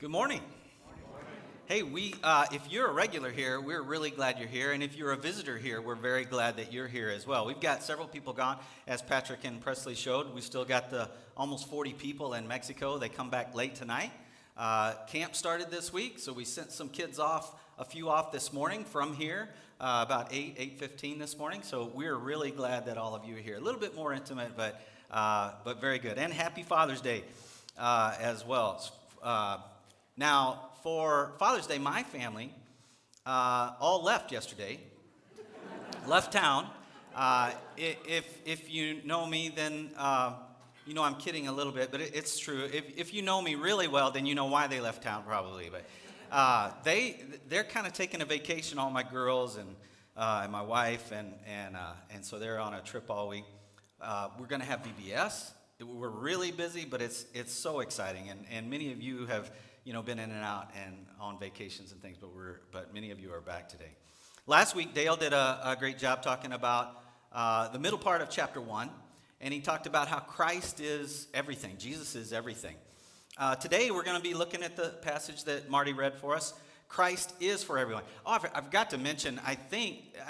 Good morning. Hey, if you're a regular here, we're really glad you're here. And if you're a visitor here, we're very glad that you're here as well. We've got several people gone, as Patrick and Presley showed. We still got the almost 40 people in Mexico. They come back late tonight. Camp started this week, so we sent some kids off, a few off this morning from here, about 8:15 this morning. So we're really glad that all of you are here. A little bit more intimate, but very good. And happy Father's Day as well. Now, for Father's Day, my family all left yesterday, left town. If you know me, then you know I'm kidding a little bit, but it's true. If you know me really well, then you know why they left town probably. But they're kind of taking a vacation, all my girls and my wife, and so they're on a trip all week. We're going to have VBS. We're really busy, but it's so exciting, and many of you have been in and out and on vacations and things, but many of you are back today. Last week, Dale did a great job talking about the middle part of chapter 1, and he talked about how Christ is everything. Jesus is everything. Today, we're going to be looking at the passage that Marty read for us. Christ is for everyone. Oh, I forgot to mention, I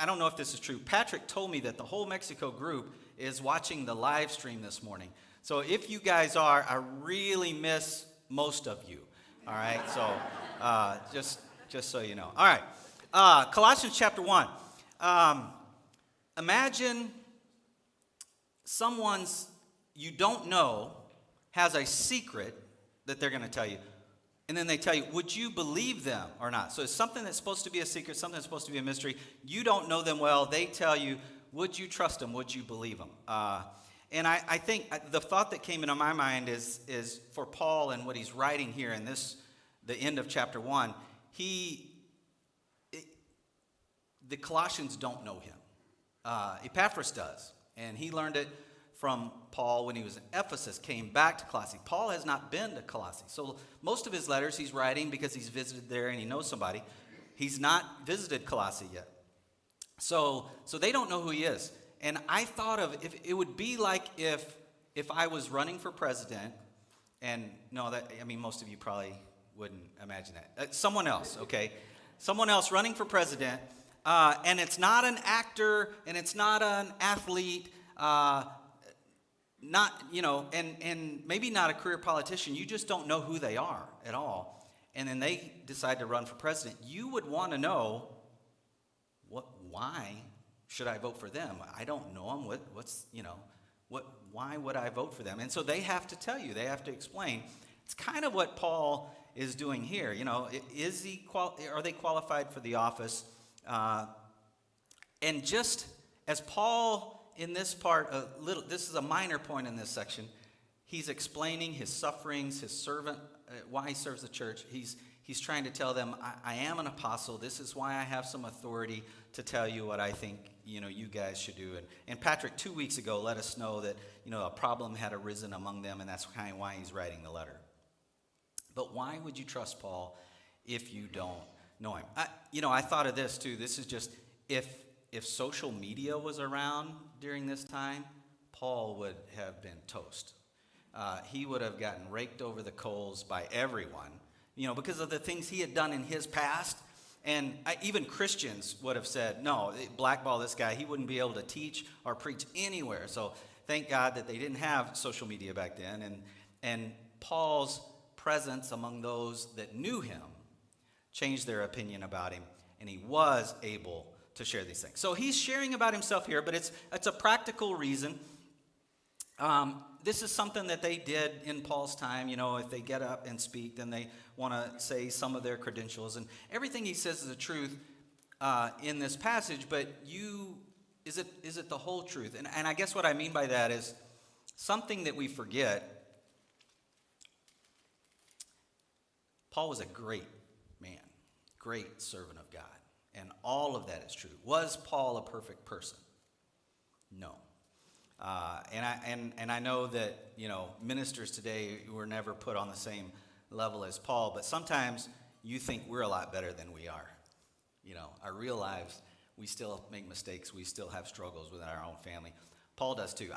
don't know if this is true. Patrick told me that the whole Mexico group is watching the live stream this morning. So if you guys are, I really miss most of you. All right, so just so you know. All right, Colossians chapter 1. Imagine someone's you don't know has a secret that they're going to tell you. And then they tell you, would you believe them or not? So it's something that's supposed to be a secret, something that's supposed to be a mystery. You don't know them well. They tell you, would you trust them? Would you believe them? And I think the thought that came into my mind is for Paul and what he's writing here in the end of chapter 1, the Colossians don't know him. Epaphras does, and he learned it from Paul when he was in Ephesus, came back to Colossae. Paul has not been to Colossae, so most of his letters he's writing because he's visited there and he knows somebody. He's not visited Colossae yet. So they don't know who he is. And I thought of if it would be like if I was running for president, and most of you probably wouldn't imagine that. Someone else, okay? Someone else running for president, and it's not an actor, and it's not an athlete, and maybe not a career politician. You just don't know who they are at all. And then they decide to run for president. You would want to know why should I vote for them? I don't know them. Why would I vote for them? And so they have to tell you. They have to explain. It's kind of what Paul is doing here. Are they qualified for the office? And just as Paul in this part, this is a minor point in this section. He's explaining his sufferings, his servant, why he serves the church. He's trying to tell them, I am an apostle. This is why I have some authority to tell you what I think, you guys should do. And Patrick, 2 weeks ago, let us know that, a problem had arisen among them, and that's kind of why he's writing the letter. But why would you trust Paul if you don't know him? I thought of this, too. This is just, if social media was around during this time, Paul would have been toast. He would have gotten raked over the coals by everyone, because of the things he had done in his past. And even Christians would have said, no, blackball this guy. He wouldn't be able to teach or preach anywhere. So thank God that they didn't have social media back then. And Paul's presence among those that knew him changed their opinion about him. And he was able to share these things. So he's sharing about himself here, but it's a practical reason. This is something that they did in Paul's time. If they get up and speak, then they want to say some of their credentials. And everything he says is the truth in this passage, but is it the whole truth? And I guess what I mean by that is something that we forget. Paul was a great man, great servant of God, and all of that is true. Was Paul a perfect person? No. And I know that ministers today were never put on the same level as Paul, but sometimes you think we're a lot better than we are. Our real lives, we still make mistakes. We still have struggles within our own family. Paul does too.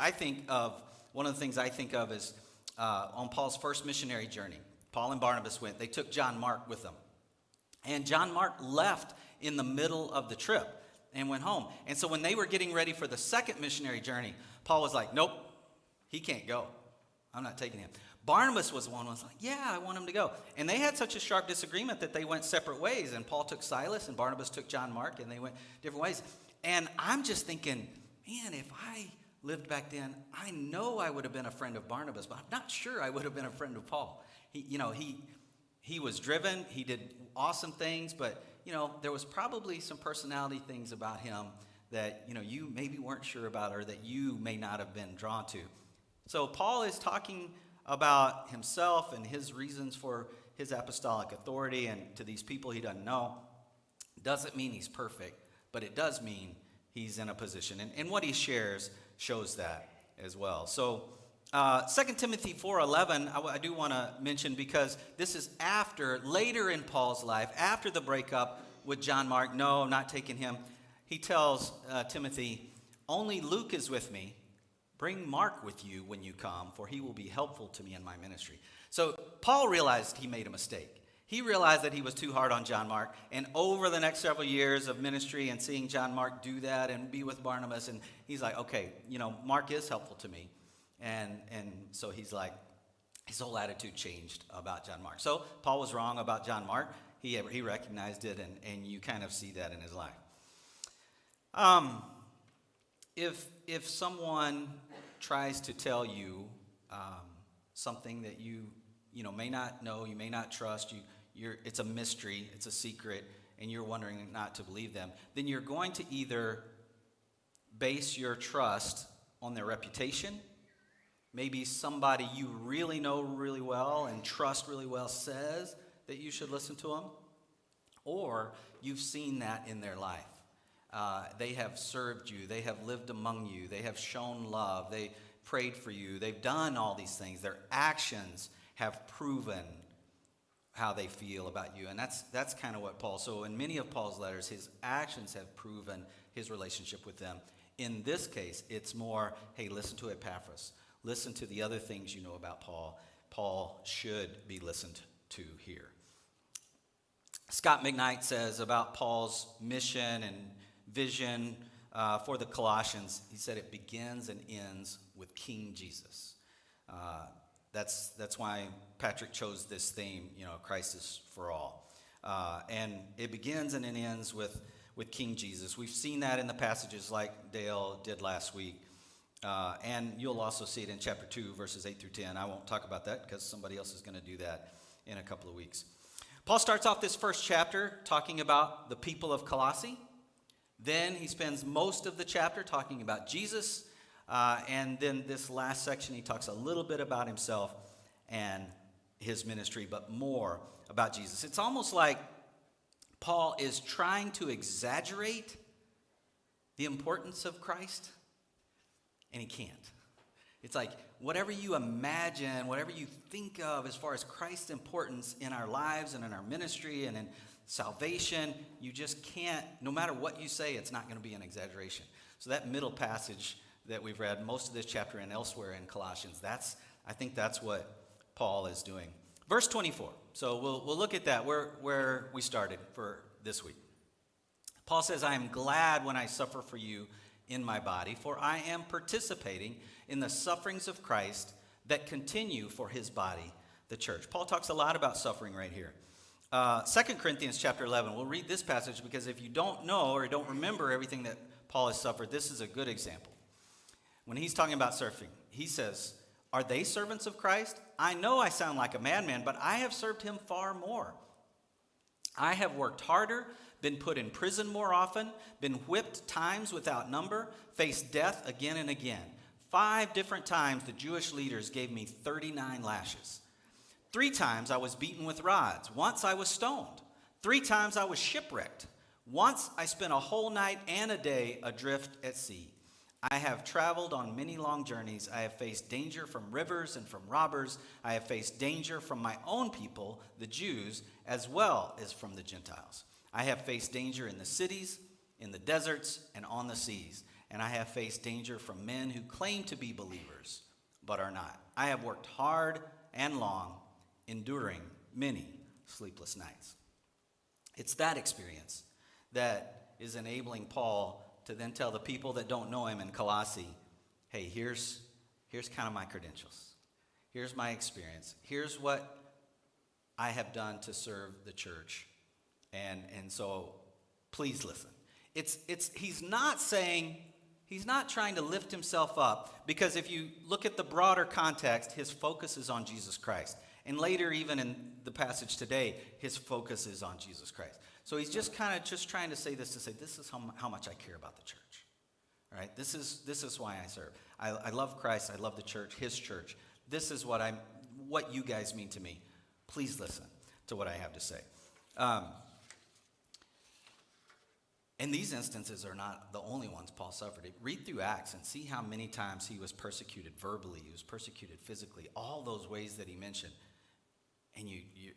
One of the things I think of is on Paul's first missionary journey. Paul and Barnabas went. They took John Mark with them. And John Mark left in the middle of the trip and went home. And so when they were getting ready for the second missionary journey, Paul was like, nope, he can't go. I'm not taking him. Barnabas was the one who was like, yeah, I want him to go. And they had such a sharp disagreement that they went separate ways. And Paul took Silas and Barnabas took John Mark, and they went different ways. And I'm just thinking, man, if I lived back then, I know I would have been a friend of Barnabas, but I'm not sure I would have been a friend of Paul. He was driven. He did awesome things, but, there was probably some personality things about him that, you maybe weren't sure about or that you may not have been drawn to. So Paul is talking about himself and his reasons for his apostolic authority, and to these people he doesn't know. Doesn't mean he's perfect, but it does mean he's in a position. And what he shares shows that as well. So 2 Timothy 4:11, I do want to mention, because this is later in Paul's life, after the breakup with John Mark. No, I'm not taking him. He tells Timothy, only Luke is with me. Bring Mark with you when you come, for he will be helpful to me in my ministry. So Paul realized he made a mistake. He realized that he was too hard on John Mark. And over the next several years of ministry and seeing John Mark do that and be with Barnabas, and he's like, okay, Mark is helpful to me. And so he's like, his whole attitude changed about John Mark. So Paul was wrong about John Mark. He recognized it, and you kind of see that in his life. If someone tries to tell you something that you may not know, you may not trust, it's a mystery, it's a secret, and you're wondering not to believe them, then you're going to either base your trust on their reputation. Maybe somebody you really know really well and trust really well says that you should listen to them, or you've seen that in their life. They have served you. They have lived among you. They have shown love. They prayed for you. They've done all these things. Their actions have proven how they feel about you. And that's kind of what Paul, so in many of Paul's letters, his actions have proven his relationship with them. In this case, it's more, hey, listen to Epaphras. Listen to the other things you know about Paul. Paul should be listened to here. Scott McKnight says about Paul's mission and vision for the Colossians, he said it begins and ends with King Jesus. That's why Patrick chose this theme, Christ is for all. And it begins and it ends with King Jesus. We've seen that in the passages like Dale did last week. And you'll also see it in chapter 2, verses 8 through 10. I won't talk about that because somebody else is going to do that in a couple of weeks. Paul starts off this first chapter talking about the people of Colossae. Then he spends most of the chapter talking about Jesus. And then this last section, he talks a little bit about himself and his ministry, but more about Jesus. It's almost like Paul is trying to exaggerate the importance of Christ, and he can't. It's like whatever you imagine, whatever you think of as far as Christ's importance in our lives and in our ministry and in salvation, you just can't, no matter what you say, it's not going to be an exaggeration. So that middle passage that we've read, most of this chapter and elsewhere in Colossians, I think that's what Paul is doing. Verse 24. So we'll look at that, where we started for this week. Paul says, I am glad when I suffer for you in my body, for I am participating in the sufferings of Christ that continue for his body, the church. Paul talks a lot about suffering right here. 2 Corinthians chapter 11, we'll read this passage because if you don't know or don't remember everything that Paul has suffered, this is a good example. When he's talking about suffering, he says, are they servants of Christ? I know I sound like a madman, but I have served him far more. I have worked harder, been put in prison more often, been whipped times without number, faced death again and again. 5 different times the Jewish leaders gave me 39 lashes. 3 times I was beaten with rods. Once I was stoned. 3 times I was shipwrecked. Once I spent a whole night and a day adrift at sea. I have traveled on many long journeys. I have faced danger from rivers and from robbers. I have faced danger from my own people, the Jews, as well as from the Gentiles. I have faced danger in the cities, in the deserts, and on the seas. And I have faced danger from men who claim to be believers, but are not. I have worked hard and long enduring many sleepless nights. It's that experience that is enabling Paul to then tell the people that don't know him in Colossae, hey, here's kind of my credentials. Here's my experience. Here's what I have done to serve the church. And so please listen. He's not trying to lift himself up, because if you look at the broader context, his focus is on Jesus Christ. And later, even in the passage today, his focus is on Jesus Christ. So he's just kind of just trying to say this is how much I care about the church. All right? This is why I serve. I love Christ. I love the church, his church. This is what you guys mean to me. Please listen to what I have to say. And these instances are not the only ones Paul suffered. Read through Acts and see how many times he was persecuted verbally, he was persecuted physically, all those ways that he mentioned. And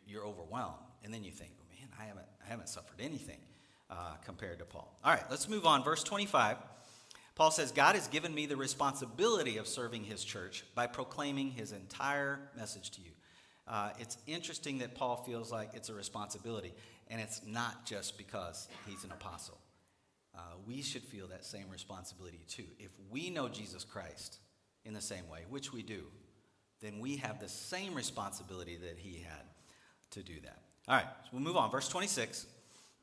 you're overwhelmed. And then you think, oh, man, I haven't suffered anything compared to Paul. All right, let's move on. Verse 25. Paul says, God has given me the responsibility of serving his church by proclaiming his entire message to you. It's interesting that Paul feels like it's a responsibility, and it's not just because he's an apostle. We should feel that same responsibility too. If we know Jesus Christ in the same way, which we do, then we have the same responsibility that he had to do that. All right, so we'll move on. Verse 26.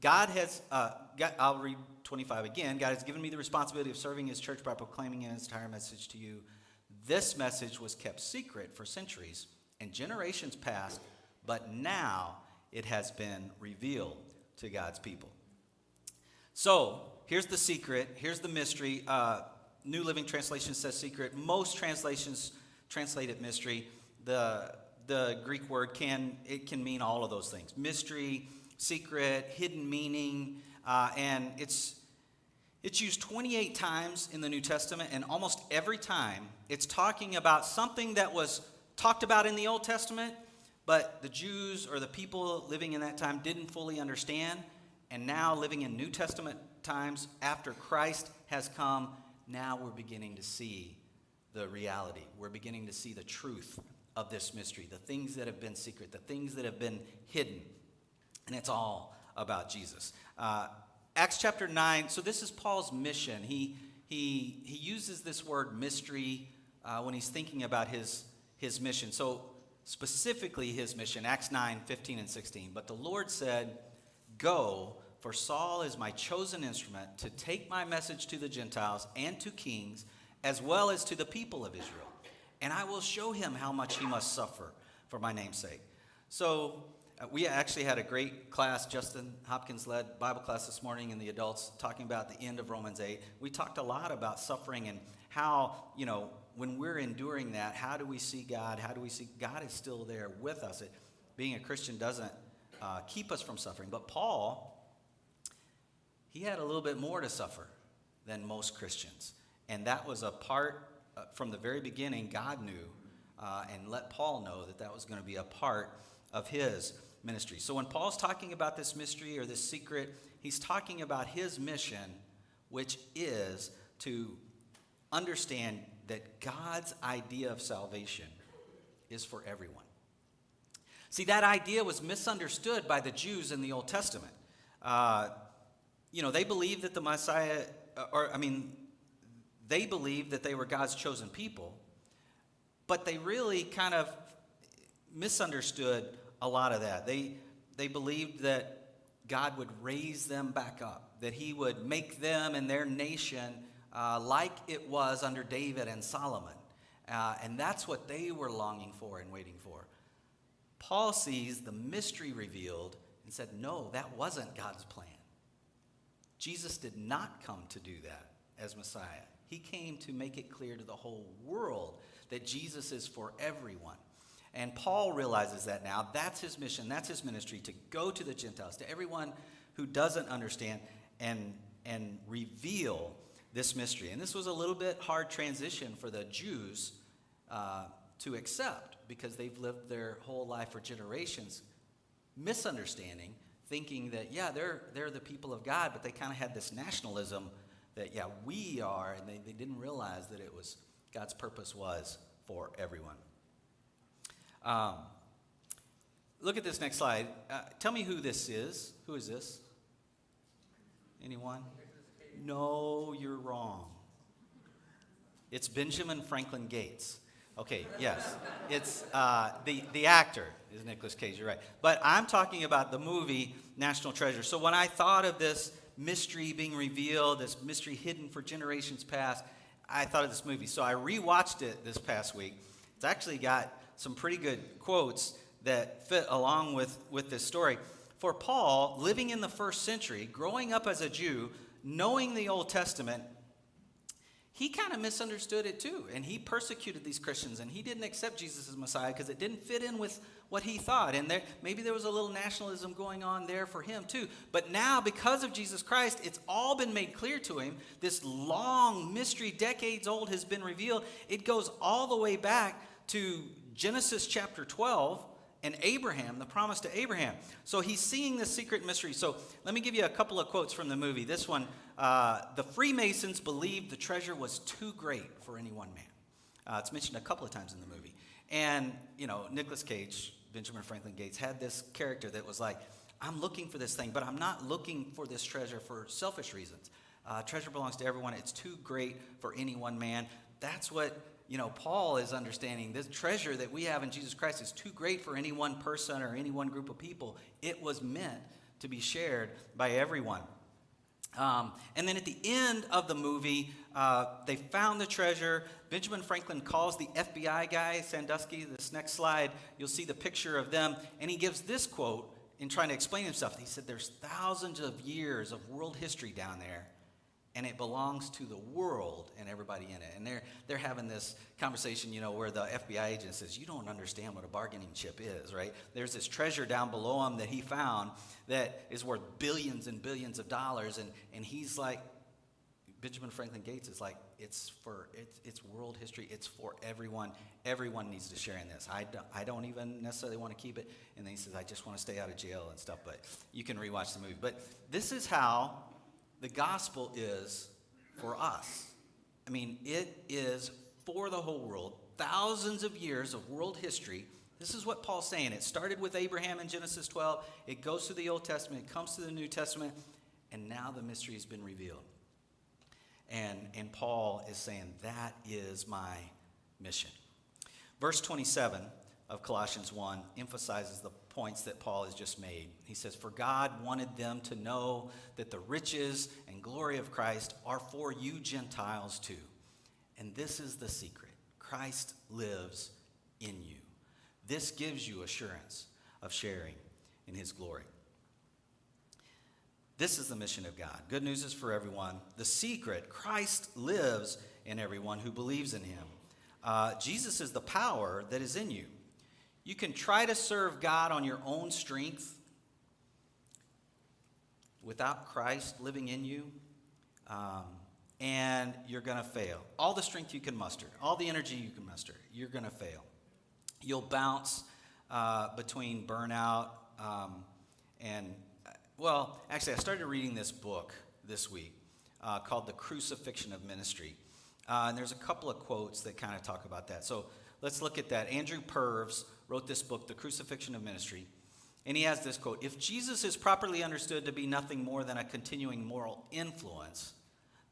I'll read 25 again. God has given me the responsibility of serving his church by proclaiming his entire message to you. This message was kept secret for centuries and generations past, but now it has been revealed to God's people. So, here's the secret. Here's the mystery. New Living Translation says secret. Most translations translate it mystery. The Greek word can mean all of those things. Mystery, secret, hidden meaning, and it's used 28 times in the New Testament, and almost every time it's talking about something that was talked about in the Old Testament, but the Jews or the people living in that time didn't fully understand. And now, living in New Testament times, after Christ has come, now we're beginning to see the reality. We're beginning to see the truth of this mystery, the things that have been secret, the things that have been hidden. And it's all about Jesus. Acts chapter 9, so this is Paul's mission. He uses this word mystery when he's thinking about his mission. So specifically his mission, Acts 9, 15 and 16. But the Lord said, go, for Saul is my chosen instrument to take my message to the Gentiles and to kings, as well as to the people of Israel. And I will show him how much he must suffer for my name's sake. So we actually had a great class. Justin Hopkins led Bible class this morning, and the adults talking about the end of Romans 8. We talked a lot about suffering and how, when we're enduring that, how do we see God? How do we see God is still there with us? Being a Christian doesn't keep us from suffering. But Paul, he had a little bit more to suffer than most Christians. And that was a part, from the very beginning, God knew and let Paul know that was going to be a part of his ministry. So when Paul's talking about this mystery or this secret, he's talking about his mission, which is to understand that God's idea of salvation is for everyone. See, that idea was misunderstood by the Jews in the Old Testament. They believed that the Messiah, they believed that they were God's chosen people, but they really kind of misunderstood a lot of that. They believed that God would raise them back up, that he would make them and their nation like it was under David and Solomon. And that's what they were longing for and waiting for. Paul sees the mystery revealed and said, no, that wasn't God's plan. Jesus did not come to do that as Messiah. He came to make it clear to the whole world that Jesus is for everyone. And Paul realizes that now. That's his mission. That's his ministry, to go to the Gentiles, to everyone who doesn't understand, and reveal this mystery. And this was a little bit hard transition for the Jews to accept, because they've lived their whole life for generations misunderstanding, thinking that, they're the people of God, but they kind of had this nationalism that, we are, and they didn't realize that it was God's purpose was for everyone. Look at this next slide. Tell me who this is. Who is this? Anyone? No, you're wrong. It's Benjamin Franklin Gates. Okay, yes. It's the actor is Nicolas Cage, you're right. But I'm talking about the movie National Treasure. So when I thought of this mystery being revealed, this mystery hidden for generations past, I thought of this movie. So I rewatched it this past week. It's actually got some pretty good quotes that fit along with this story. For Paul, living in the first century, growing up as a Jew, knowing the Old Testament, he kind of misunderstood it too. And he persecuted these Christians, and he didn't accept Jesus as Messiah because it didn't fit in with what he thought. And maybe there was a little nationalism going on there for him too. But now, because of Jesus Christ, it's all been made clear to him. This long mystery, decades old, has been revealed. It goes all the way back to Genesis chapter 12 and Abraham, the promise to Abraham. So he's seeing this secret mystery. So let me give you a couple of quotes from the movie. This one, the Freemasons believed the treasure was too great for any one man. It's mentioned a couple of times in the movie. And, Nicolas Cage, Benjamin Franklin Gates, had this character that was like, I'm looking for this thing, but I'm not looking for this treasure for selfish reasons. Treasure belongs to everyone. It's too great for any one man. That's what Paul is understanding. This treasure that we have in Jesus Christ is too great for any one person or any one group of people. It was meant to be shared by everyone. And then at the end of the movie, they found the treasure. Benjamin Franklin calls the FBI guy, Sandusky. This next slide, you'll see the picture of them. And he gives this quote in trying to explain himself. He said, there's thousands of years of world history down there, and it belongs to the world and everybody in it. And they're having this conversation, where the FBI agent says, you don't understand what a bargaining chip is, right? There's this treasure down below him that he found that is worth billions and billions of dollars. And he's like, Benjamin Franklin Gates is like, it's world history. It's for everyone. Everyone needs to share in this. I don't even necessarily want to keep it. And then he says, I just want to stay out of jail and stuff. But you can rewatch the movie. But this is how the gospel is for us. I mean, it is for the whole world. Thousands of years of world history. This is what Paul's saying. It started with Abraham in Genesis 12. It goes through the Old Testament. It comes to the New Testament. And now the mystery has been revealed. And Paul is saying, that is my mission. Verse 27 of Colossians 1 emphasizes the points that Paul has just made. He says, for God wanted them to know that the riches and glory of Christ are for you Gentiles too. And this is the secret. Christ lives in you. This gives you assurance of sharing in his glory. This is the mission of God. Good news is for everyone. The secret, Christ lives in everyone who believes in him. Jesus is the power that is in you. You can try to serve God on your own strength without Christ living in you, and you're going to fail. All the strength you can muster, all the energy you can muster, you're going to fail. You'll bounce between burnout actually, I started reading this book this week called The Crucifixion of Ministry. And there's a couple of quotes that kind of talk about that. So let's look at that. Andrew Purves wrote this book, The Crucifixion of Ministry. And he has this quote, if Jesus is properly understood to be nothing more than a continuing moral influence,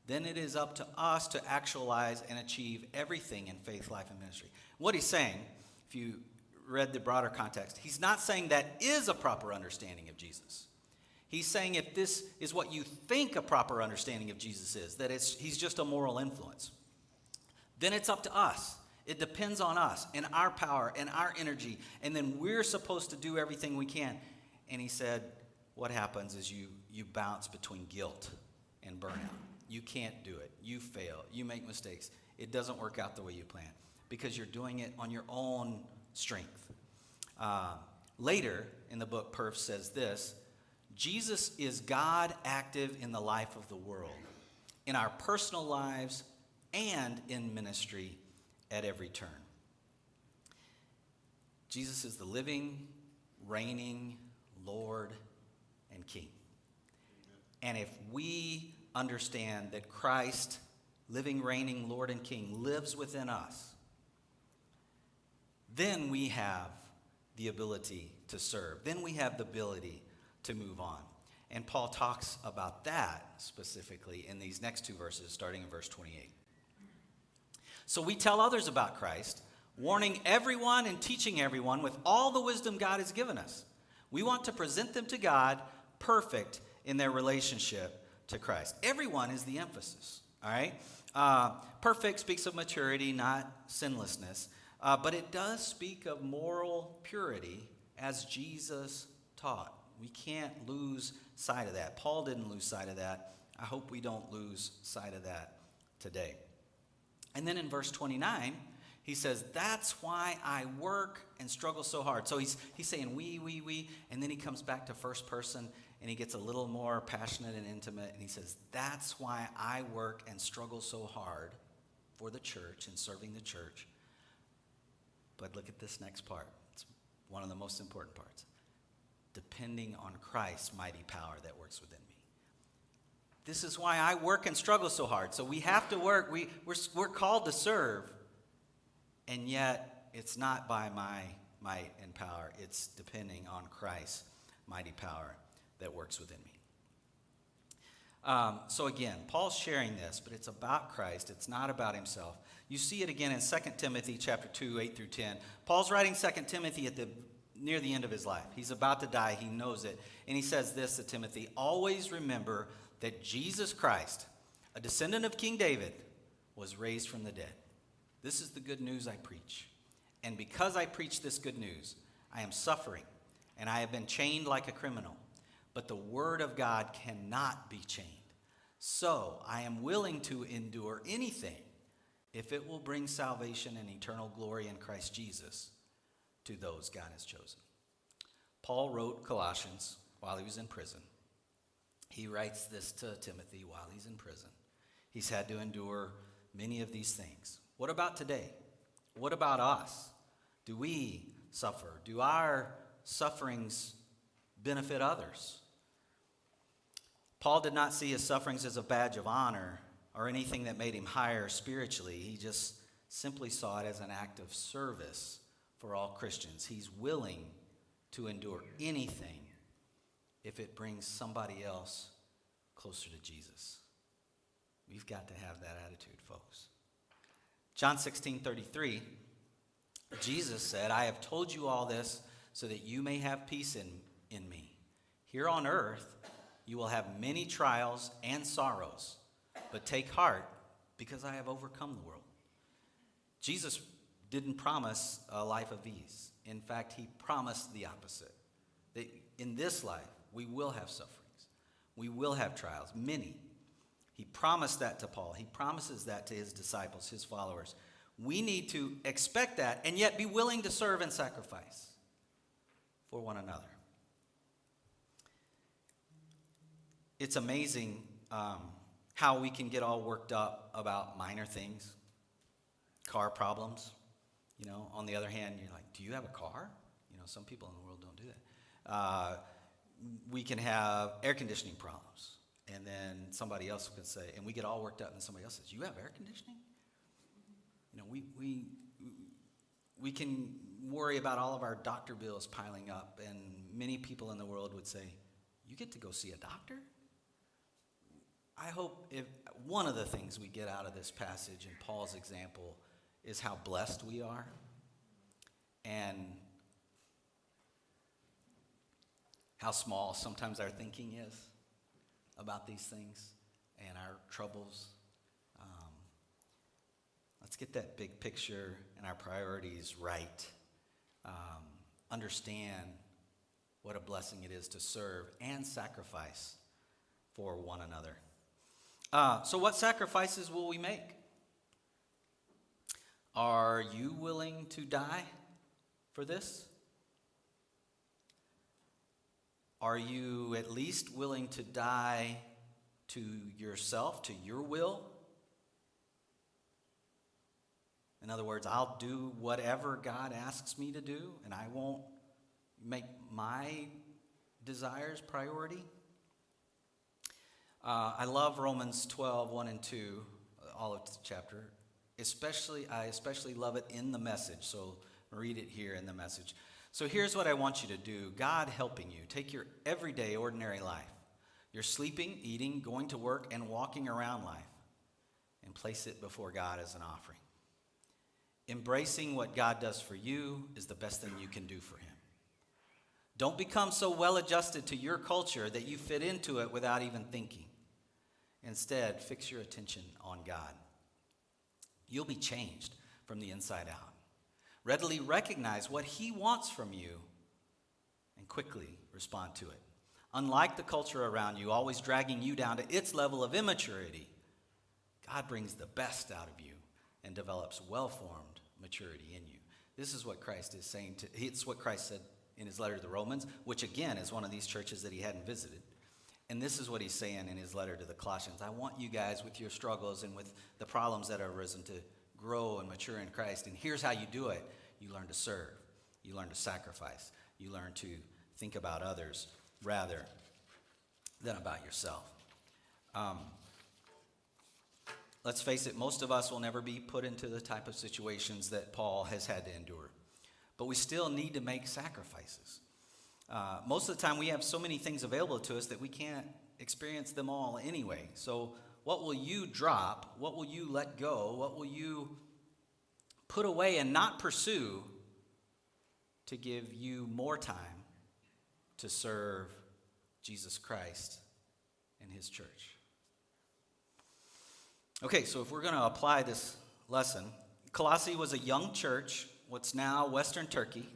then it is up to us to actualize and achieve everything in faith, life, and ministry. What he's saying, if you read the broader context, he's not saying that is a proper understanding of Jesus. He's saying if this is what you think a proper understanding of Jesus is, that he's just a moral influence, then it's up to us. It depends on us and our power and our energy, and then we're supposed to do everything we can. And he said, what happens is you bounce between guilt and burnout. You can't do it. You fail. You make mistakes. It doesn't work out the way you plan because you're doing it on your own strength. Later in the book, Perf says this, Jesus is God active in the life of the world, in our personal lives and in ministry at every turn. Jesus is the living, reigning Lord and King. And if we understand that Christ, living, reigning Lord and King, lives within us, then we have the ability to serve. Then we have the ability to move on. And Paul talks about that specifically in these next two verses, starting in verse 28. So we tell others about Christ, warning everyone and teaching everyone with all the wisdom God has given us. We want to present them to God perfect in their relationship to Christ. Everyone is the emphasis, all right? Perfect speaks of maturity, not sinlessness. But it does speak of moral purity as Jesus taught. We can't lose sight of that. Paul didn't lose sight of that. I hope we don't lose sight of that today. And then in verse 29, he says, that's why I work and struggle so hard. So he's saying we, and then he comes back to first person, and he gets a little more passionate and intimate, and he says, that's why I work and struggle so hard for the church and serving the church. But look at this next part. It's one of the most important parts. Depending on Christ's mighty power that works within me. This is why I work and struggle so hard. So we have to work. We're called to serve. And yet, it's not by my might and power. It's depending on Christ's mighty power that works within me. So again, Paul's sharing this, but it's about Christ. It's not about himself. You see it again in 2 Timothy chapter 2, 8 through 10. Paul's writing 2 Timothy near the end of his life. He's about to die. He knows it. And he says this to Timothy, always remember that Jesus Christ, a descendant of King David, was raised from the dead. This is the good news I preach. And because I preach this good news, I am suffering, and I have been chained like a criminal. But the word of God cannot be chained. So I am willing to endure anything if it will bring salvation and eternal glory in Christ Jesus to those God has chosen. Paul wrote Colossians while he was in prison. He writes this to Timothy while he's in prison. He's had to endure many of these things. What about today? What about us? Do we suffer? Do our sufferings benefit others? Paul did not see his sufferings as a badge of honor or anything that made him higher spiritually. He just simply saw it as an act of service for all Christians. He's willing to endure anything if it brings somebody else closer to Jesus. We've got to have that attitude, folks. John 16:33, Jesus said, I have told you all this so that you may have peace in me. Here on earth, you will have many trials and sorrows, but take heart because I have overcome the world. Jesus didn't promise a life of ease. In fact, he promised the opposite. That in this life, we will have sufferings. We will have trials, many. He promised that to Paul. He promises that to his disciples, his followers. We need to expect that and yet be willing to serve and sacrifice for one another. It's amazing how we can get all worked up about minor things, car problems. You know, on the other hand, you're like, do you have a car? You know, some people in the world don't do that. We can have air conditioning problems. And then somebody else could say, and we get all worked up, and somebody else says, you have air conditioning? You know, we can worry about all of our doctor bills piling up, and many people in the world would say, you get to go see a doctor? I hope if one of the things we get out of this passage in Paul's example is how blessed we are and how small sometimes our thinking is about these things and our troubles. Let's get that big picture and our priorities right. Understand what a blessing it is to serve and sacrifice for one another. So what sacrifices will we make? Are you willing to die for this? Are you at least willing to die to yourself, to your will? In other words, I'll do whatever God asks me to do, and I won't make my desires priority. I love Romans 12, 1 and 2, all of the chapter. I especially love it in the Message, so read it here in the Message. So here's what I want you to do. God helping you. Take your everyday, ordinary life. Your sleeping, eating, going to work, and walking around life, and place it before God as an offering. Embracing what God does for you is the best thing you can do for him. Don't become so well adjusted to your culture that you fit into it without even thinking. Instead, fix your attention on God. You'll be changed from the inside out. Readily recognize what he wants from you and quickly respond to it. Unlike the culture around you, always dragging you down to its level of immaturity, God brings the best out of you and develops well-formed maturity in you. This is what Christ is saying. It's what Christ said in his letter to the Romans, which again is one of these churches that he hadn't visited. And this is what he's saying in his letter to the Colossians. I want you guys with your struggles and with the problems that have arisen to grow and mature in Christ. And here's how you do it. You learn to serve. You learn to sacrifice. You learn to think about others rather than about yourself. Let's face it, most of us will never be put into the type of situations that Paul has had to endure. But we still need to make sacrifices. Most of the time we have so many things available to us that we can't experience them all anyway. So what will you drop? What will you let go? What will you put away and not pursue to give you more time to serve Jesus Christ and his church? Okay, so if we're going to apply this lesson, Colossae was a young church, what's now Western Turkey.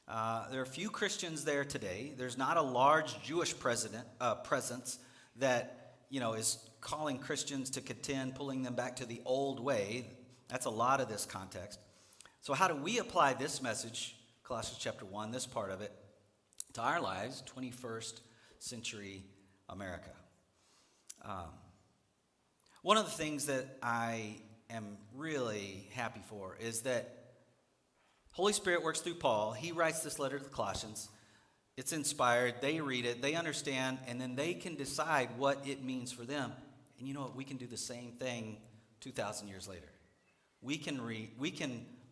There are a few Christians there today. There's not a large Jewish presence that, is calling Christians to contend, pulling them back to the old way. That's a lot of this context. So how do we apply this message, Colossians chapter 1, this part of it, to our lives, 21st century America? One of the things that I am really happy for is that Holy Spirit works through Paul. He writes this letter to the Colossians. It's inspired. They read it. They understand. And then they can decide what it means for them. And you know what? We can do the same thing 2,000 years later. We can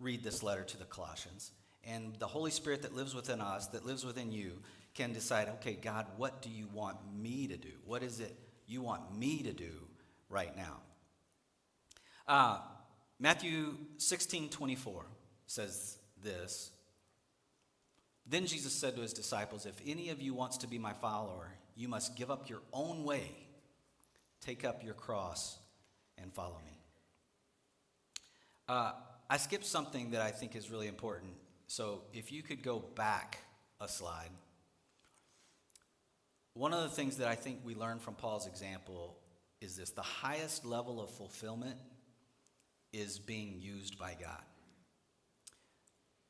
read this letter to the Colossians. And the Holy Spirit that lives within us, that lives within you, can decide, okay, God, what do you want me to do? What is it you want me to do right now? Matthew 16:24 says this. Then Jesus said to his disciples, if any of you wants to be my follower, you must give up your own way, take up your cross, and follow me. I skipped something that I think is really important. So if you could go back a slide. One of the things that I think we learn from Paul's example is this: the highest level of fulfillment is being used by God.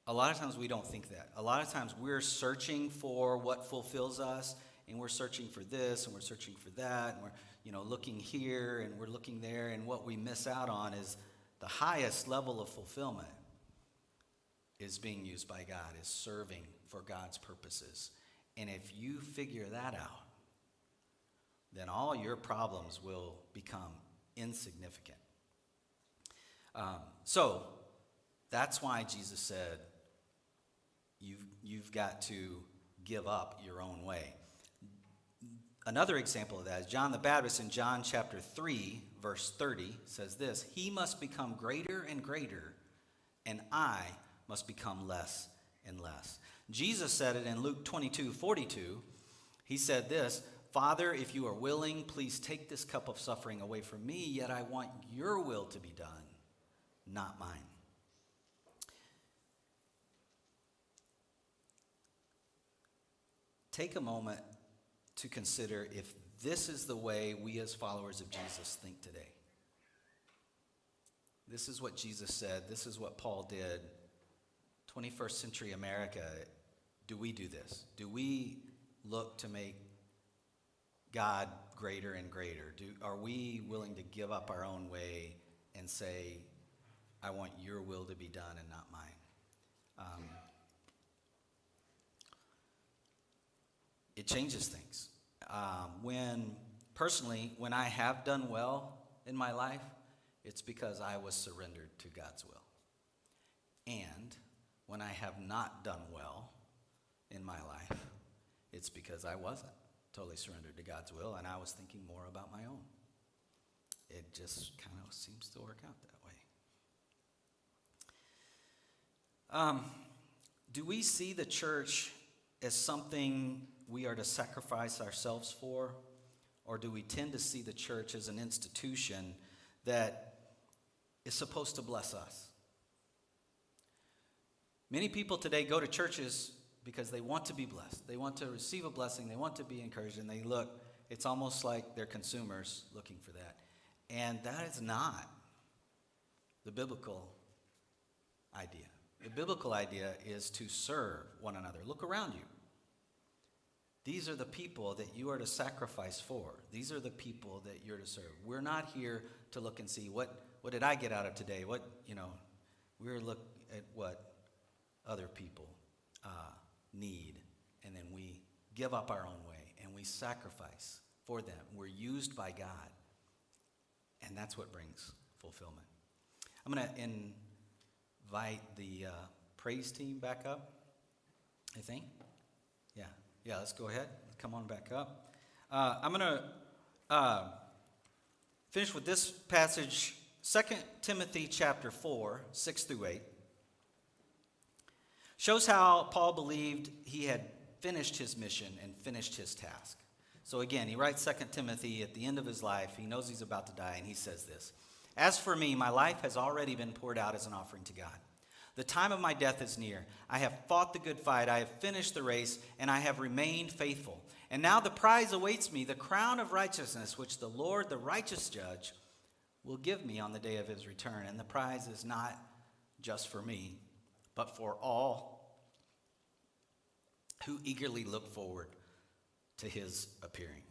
A lot of times we don't think that. A lot of times we're searching for what fulfills us, and we're searching for this, and we're searching for that, and we're looking here, and we're looking there, and what we miss out on is the highest level of fulfillment is being used by God, is serving for God's purposes. And if you figure that out, then all your problems will become insignificant. So that's why Jesus said, you've got to give up your own way. Another example of that is John the Baptist in John chapter 3, verse 30 says this: he must become greater and greater, and I must become less and less. Jesus said it in Luke 22:42. He said this: Father, if you are willing, please take this cup of suffering away from me, yet I want your will to be done, not mine. Take a moment to consider if this is the way we as followers of Jesus think today. This is what Jesus said. This is what Paul did. 21st century America, do we do this? Do we look to make God greater and greater? Are we willing to give up our own way and say, I want your will to be done and not mine? It changes things. When I have done well in my life, it's because I was surrendered to God's will. And when I have not done well in my life, it's because I wasn't totally surrendered to God's will, and I was thinking more about my own. It just kind of seems to work out that way. Do we see the church as something we are to sacrifice ourselves for? Or do we tend to see the church as an institution that is supposed to bless us? Many people today go to churches because they want to be blessed. They want to receive a blessing. They want to be encouraged. And they look, it's almost like they're consumers looking for that. And that is not the biblical idea. The biblical idea is to serve one another. Look around you. These are the people that you are to sacrifice for. These are the people that you're to serve. We're not here to look and see what did I get out of today? We're look at what other people need, and then we give up our own way and we sacrifice for them. We're used by God, and that's what brings fulfillment. I'm going to invite the praise team back up, I think. Yeah, let's go ahead. Come on back up. I'm going to finish with this passage, 2 Timothy chapter 4, 6 through 8. Shows how Paul believed he had finished his mission and finished his task. So again, he writes 2 Timothy at the end of his life. He knows he's about to die, and he says this: "As for me, my life has already been poured out as an offering to God. The time of my death is near. I have fought the good fight. I have finished the race, and I have remained faithful. And now the prize awaits me, the crown of righteousness, which the Lord, the righteous judge, will give me on the day of his return. And the prize is not just for me, but for all who eagerly look forward to his appearing."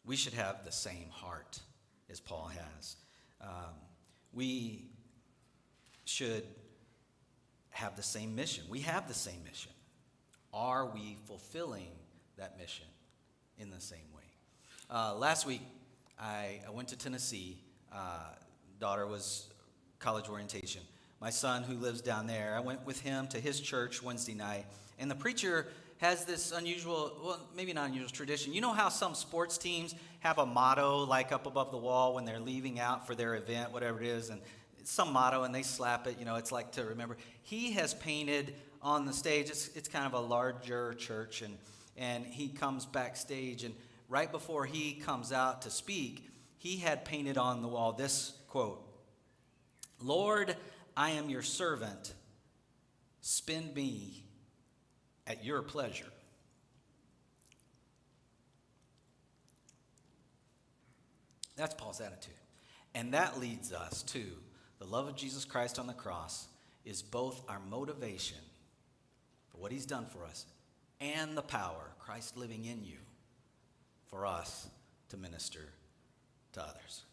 We should have the same heart as Paul has. We should have the same mission. We have the same mission. Are we fulfilling that mission in the same way? Last week, I went to Tennessee. Daughter was college orientation. My son, who lives down there, I went with him to his church Wednesday night. And the preacher has this unusual, well, maybe not unusual tradition. You know how some sports teams have a motto like up above the wall when they're leaving out for their event, whatever it is, and it's some motto and they slap it, it's like to remember. He has painted on the stage, it's kind of a larger church, and he comes backstage, and right before he comes out to speak, he had painted on the wall this quote: "Lord, I am your servant. Spend me at your pleasure." That's Paul's attitude. And that leads us to the love of Jesus Christ on the cross is both our motivation for what he's done for us and the power, Christ living in you, for us to minister to others.